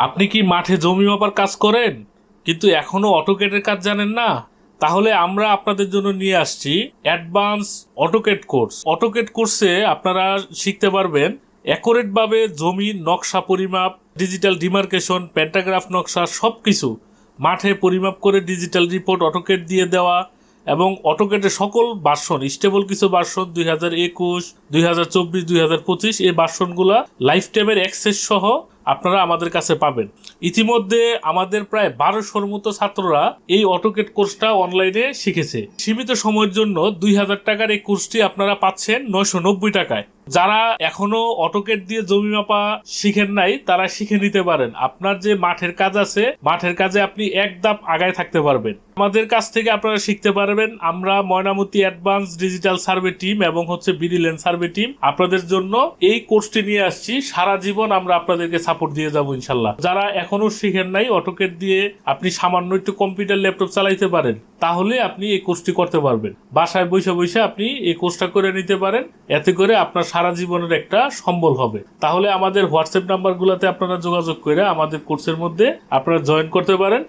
আপনি কি মাঠে জমি মাপার কাজ করেন কিন্তু এখনো অটোকেটের কাজ জানেন না? তাহলে আমরা আপনাদের জন্য নিয়ে আসছি অ্যাডভান্স অটোকেট কোর্স। অটোকেট কোর্সে আপনারা শিখতে পারবেন অ্যাকুরেট ভাবে জমির নকশা পরিমাপ, ডিজিটাল ডিমার্কেশন, প্যান্টাগ্রাফ নকশা সবকিছু মাঠে পরিমাপ করে ডিজিটাল রিপোর্ট অটোকেট দিয়ে দেওয়া এবং অটোকেটের সকল ভার্সন, স্টেবল কিছু ভার্সন 2021, 2024, 2025 এই ভার্সনগুলা লাইফ টাইমের অ্যাক্সেস সহ আপনারা আমাদের কাছে পাবেন। ইতিমধ্যে আমাদের প্রায় 1200-র মতো ছাত্ররা এই অটোকেট কোর্সটা অনলাইনে শিখেছে। সীমিত সময়ের জন্য 2000 টাকার এই কোর্সটি আপনারা পাচ্ছেন 990 টাকায়। যারা এখনো অটোকেট দিয়ে জমি মাপা শিখেন নাই তারা শিখে নিতে পারেন। আপনার যে মাঠের কাজ আছে, মাঠের কাজে আপনি এক ধাপ আগায় থাকতে পারবেন। আমাদের কাছ থেকে আপনারা শিখতে পারবেন। আমরা Mainamati advance digital survey team এবং বিডিল্যান্ড সার্ভে টিম আপনাদের জন্য এই কোর্সটি নিয়ে আসছি। সারা জীবন আমরা আপনাদেরকে সাপোর্ট দিয়ে যাবো ইনশাল্লাহ। যারা এখনো শিখেন নাই অটোকেট দিয়ে আপনি সামান্য একটু কম্পিউটার ল্যাপটপ চালাইতে পারেন, তাহলে আপনি এই কোর্সটি করতে পারবেন। বাসায় বসে বসে আপনি এই কোর্সটা করে নিতে পারেন। এতে করে আপনার সারা জীবনের একটা সম্বল হবে। তাহলে আমাদের হোয়াটসঅ্যাপ নাম্বারগুলোতে আপনারা যোগাযোগ করে আমাদের কোর্সের মধ্যে আপনারা জয়েন করতে পারেন।